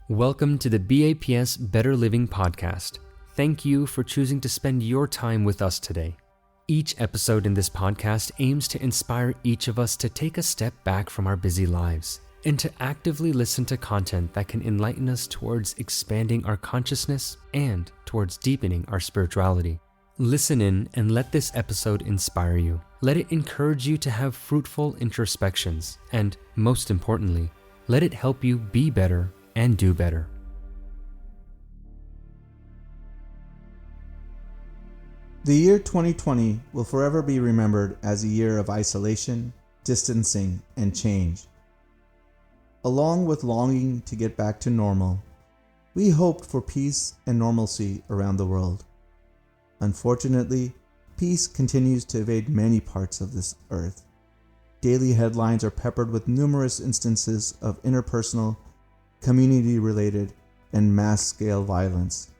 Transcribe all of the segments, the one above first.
Welcome to the BAPS Better Living Podcast. Thank you for choosing to spend your time with us today. Each episode in this podcast aims to inspire each of us to take a step back from our busy lives and to actively listen to content that can enlighten us towards expanding our consciousness and towards deepening our spirituality. Listen in and let this episode inspire you. Let it encourage you to have fruitful introspections and, most importantly, let it help you be better and do better. The year 2020 will forever be remembered as a year of isolation, distancing, and change. Along with longing to get back to normal, we hoped for peace and normalcy around the world. Unfortunately, peace continues to evade many parts of this earth. Daily headlines are peppered with numerous instances of interpersonal, community-related, and mass-scale violence.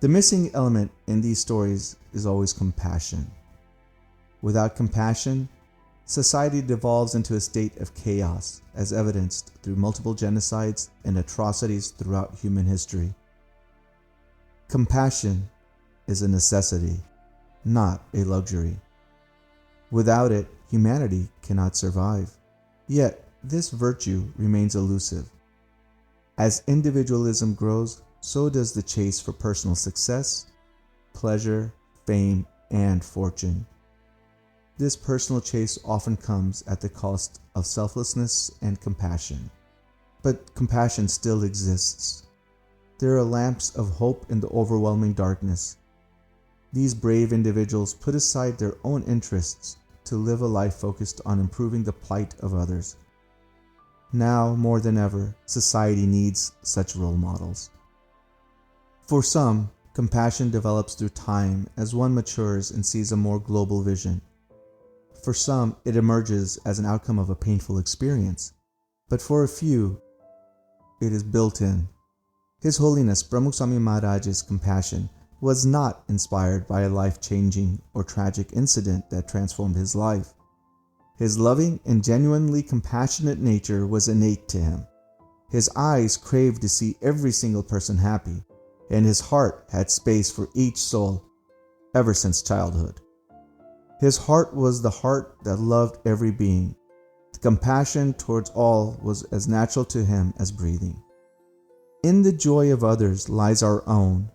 The missing element in these stories is always compassion. Without compassion, society devolves into a state of chaos, as evidenced through multiple genocides and atrocities throughout human history. Compassion is a necessity, not a luxury. Without it, humanity cannot survive. Yet, this virtue remains elusive. As individualism grows, so does the chase for personal success, pleasure, fame, and fortune. This personal chase often comes at the cost of selflessness and compassion. But compassion still exists. There are lamps of hope in the overwhelming darkness. These brave individuals put aside their own interests to live a life focused on improving the plight of others. Now, more than ever, society needs such role models. For some, compassion develops through time as one matures and sees a more global vision. For some, it emerges as an outcome of a painful experience. But for a few, it is built in. His Holiness Pramukh Swami Maharaj's compassion was not inspired by a life-changing or tragic incident that transformed his life. His loving and genuinely compassionate nature was innate to him. His eyes craved to see every single person happy, and his heart had space for each soul ever since childhood. His heart was the heart that loved every being. The compassion towards all was as natural to him as breathing. In the joy of others lies our own.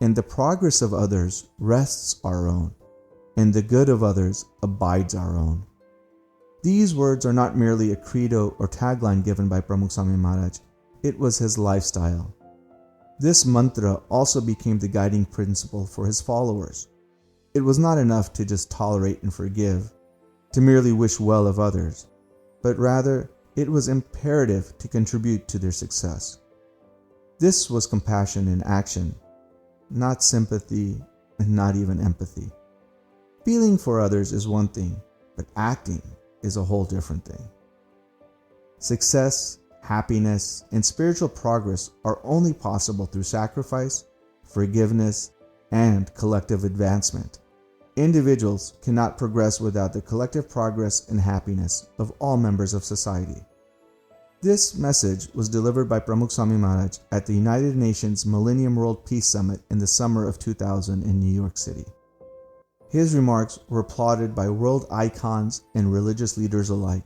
In the progress of others rests our own. In the good of others abides our own. These words are not merely a credo or tagline given by Pramukh Swami Maharaj. It was his lifestyle. This mantra also became the guiding principle for his followers. It was not enough to just tolerate and forgive, to merely wish well of others, but rather it was imperative to contribute to their success. This was compassion in action, not sympathy and not even empathy. Feeling for others is one thing, but acting is a whole different thing. Success, happiness, and spiritual progress are only possible through sacrifice, forgiveness, and collective advancement. Individuals cannot progress without the collective progress and happiness of all members of society. This message was delivered by Pramukh Swami Maharaj at the United Nations Millennium World Peace Summit in the summer of 2000 in New York City. His remarks were applauded by world icons and religious leaders alike.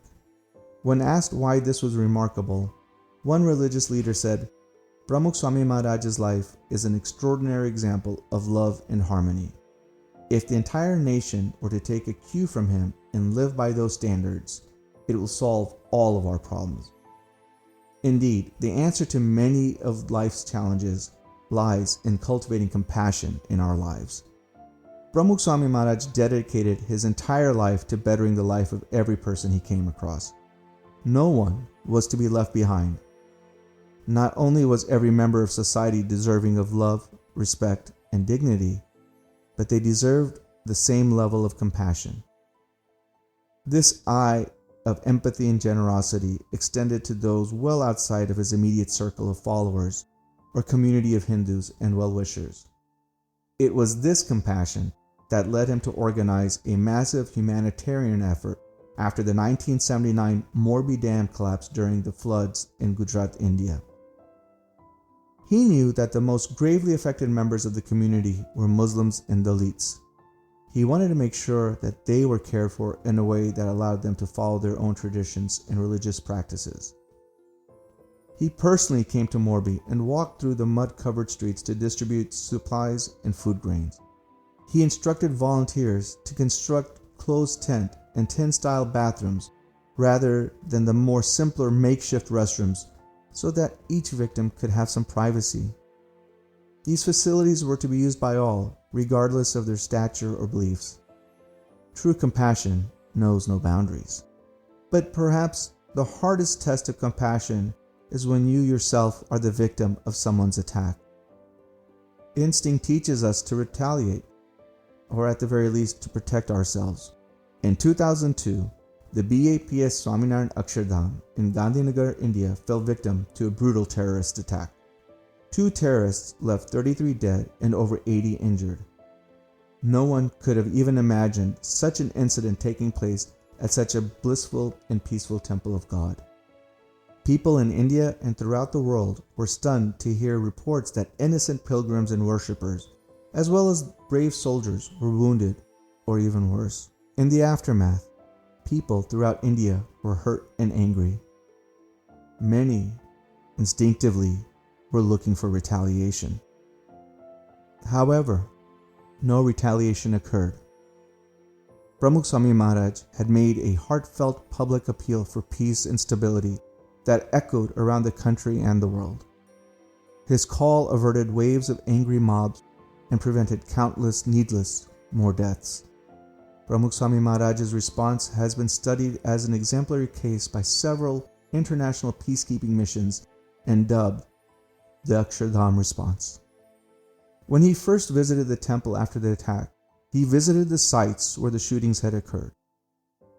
When asked why this was remarkable, one religious leader said, "Pramukh Swami Maharaj's life is an extraordinary example of love and harmony. If the entire nation were to take a cue from him and live by those standards, it will solve all of our problems." Indeed, the answer to many of life's challenges lies in cultivating compassion in our lives. Pramukh Swami Maharaj dedicated his entire life to bettering the life of every person he came across. No one was to be left behind. Not only was every member of society deserving of love, respect, and dignity, but they deserved the same level of compassion. This eye of empathy and generosity extended to those well outside of his immediate circle of followers or community of Hindus and well-wishers. It was this compassion that led him to organize a massive humanitarian effort after the 1979 Morbi Dam collapse during the floods in Gujarat, India. He knew that the most gravely affected members of the community were Muslims and Dalits. He wanted to make sure that they were cared for in a way that allowed them to follow their own traditions and religious practices. He personally came to Morbi and walked through the mud-covered streets to distribute supplies and food grains. He instructed volunteers to construct closed tent and tin-style bathrooms rather than the more simpler makeshift restrooms so that each victim could have some privacy. These facilities were to be used by all, regardless of their stature or beliefs. True compassion knows no boundaries. But perhaps the hardest test of compassion is when you yourself are the victim of someone's attack. Instinct teaches us to retaliate, or at the very least to protect ourselves. In 2002, the BAPS Swaminarayan Akshardham in Gandhinagar, India fell victim to a brutal terrorist attack. 2 terrorists left 33 dead and over 80 injured. No one could have even imagined such an incident taking place at such a blissful and peaceful temple of God. People in India and throughout the world were stunned to hear reports that innocent pilgrims and worshippers, as well as brave soldiers, were wounded, or even worse. In the aftermath, people throughout India were hurt and angry. Many, instinctively, were looking for retaliation. However, no retaliation occurred. Pramukh Swami Maharaj had made a heartfelt public appeal for peace and stability that echoed around the country and the world. His call averted waves of angry mobs and prevented countless needless more deaths. Pramukh Swami Maharaj's response has been studied as an exemplary case by several international peacekeeping missions and dubbed the Akshardham response. When he first visited the temple after the attack, he visited the sites where the shootings had occurred.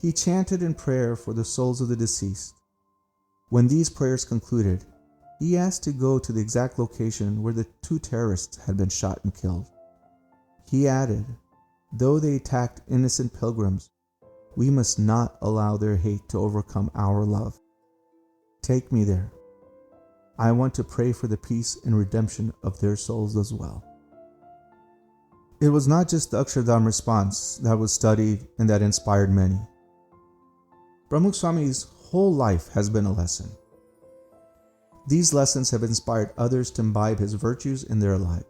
He chanted in prayer for the souls of the deceased. When these prayers concluded, he asked to go to the exact location where the 2 terrorists had been shot and killed. He added, "Though they attacked innocent pilgrims, we must not allow their hate to overcome our love. Take me there. I want to pray for the peace and redemption of their souls as well." It was not just the Akshardham response that was studied and that inspired many. Pramukh Swami's whole life has been a lesson. These lessons have inspired others to imbibe his virtues in their life.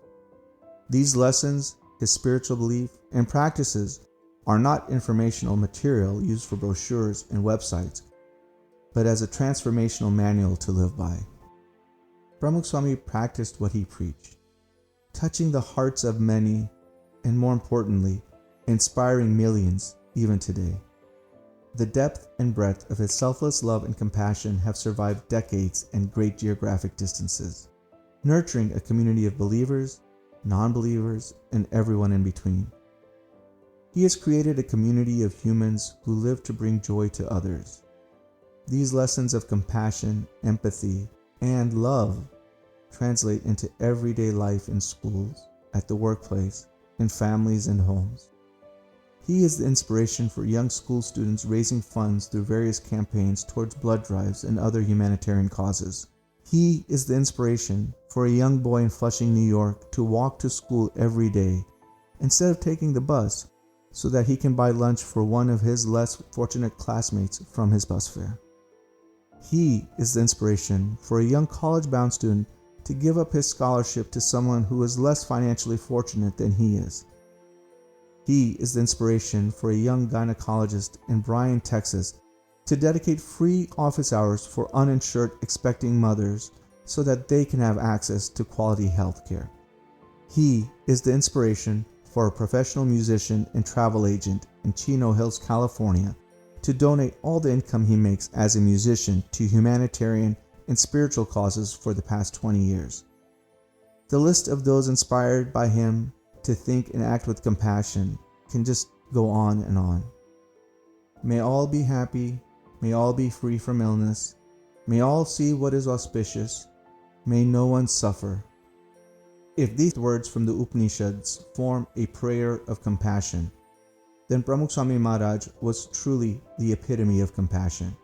These lessons, his spiritual belief, and practices are not informational material used for brochures and websites, but as a transformational manual to live by. Pramukh Swami practiced what he preached, touching the hearts of many, and more importantly, inspiring millions even today. The depth and breadth of his selfless love and compassion have survived decades and great geographic distances, nurturing a community of believers, non-believers, and everyone in between. He has created a community of humans who live to bring joy to others. These lessons of compassion, empathy, and love translate into everyday life in schools, at the workplace, in families and homes. He is the inspiration for young school students raising funds through various campaigns towards blood drives and other humanitarian causes. He is the inspiration for a young boy in Flushing, New York to walk to school every day instead of taking the bus so that he can buy lunch for one of his less fortunate classmates from his bus fare. He is the inspiration for a young college-bound student to give up his scholarship to someone who is less financially fortunate than he is. He is the inspiration for a young gynecologist in Bryan, Texas, to dedicate free office hours for uninsured expecting mothers so that they can have access to quality health care. He is the inspiration for a professional musician and travel agent in Chino Hills, California, to donate all the income he makes as a musician to humanitarian and spiritual causes for the past 20 years. The list of those inspired by him to think and act with compassion can just go on and on. May all be happy, may all be free from illness, may all see what is auspicious, may no one suffer. If these words from the Upanishads form a prayer of compassion, then Pramukh Swami Maharaj was truly the epitome of compassion.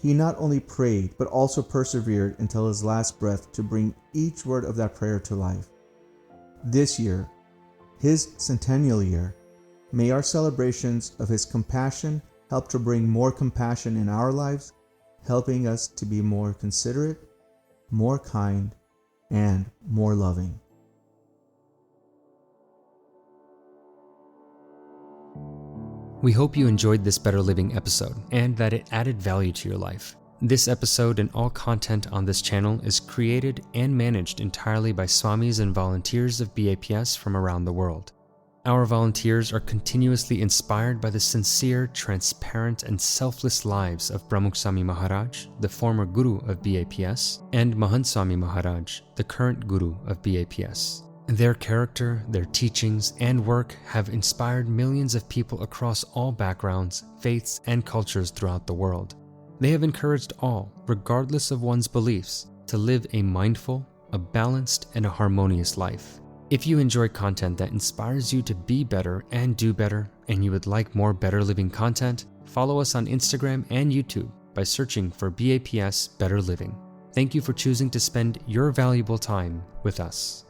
He not only prayed, but also persevered until his last breath to bring each word of that prayer to life. This year, his centennial year, may our celebrations of his compassion help to bring more compassion in our lives, helping us to be more considerate, more kind, and more loving. We hope you enjoyed this Better Living episode and that it added value to your life. This episode and all content on this channel is created and managed entirely by Swamis and volunteers of BAPS from around the world. Our volunteers are continuously inspired by the sincere, transparent, and selfless lives of Pramukh Swami Maharaj, the former Guru of BAPS, and Mahant Swami Maharaj, the current Guru of BAPS. Their character, their teachings, and work have inspired millions of people across all backgrounds, faiths, and cultures throughout the world. They have encouraged all, regardless of one's beliefs, to live a mindful, a balanced, and a harmonious life. If you enjoy content that inspires you to be better and do better, and you would like more Better Living content, follow us on Instagram and YouTube by searching for BAPS Better Living. Thank you for choosing to spend your valuable time with us.